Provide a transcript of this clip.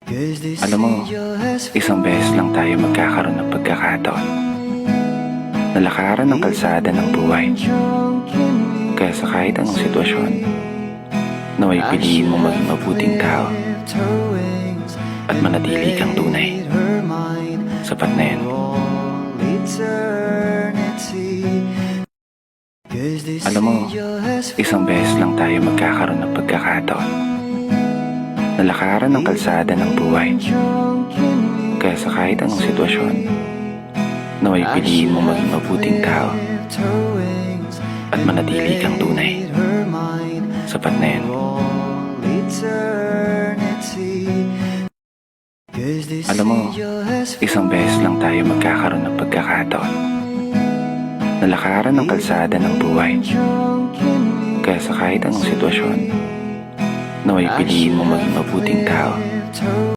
Alam mo, isang beses lang tayo magkakaroon ng pagkakataon na lakaran ng kalsada ng buhay. Kaya sa kahit anong sitwasyon, naway piliin mo maging mabuting tao at manatili kang tunay. Sapat na yan. Alam mo, isang beses lang tayo magkakaroon ng pagkakataon na lakaran ng kalsada ng buhay. Kaya sa kahit anong sitwasyon, naway piliin mo maging mabuting tao at manatili kang tunay. Sapat na yan. Alam mo, isang beses lang tayo magkakaroon ng pagkakataon na lakaran ng kalsada ng buhay. Kaya sa kahit anong sitwasyon, naway piliin mo maging mabuting tao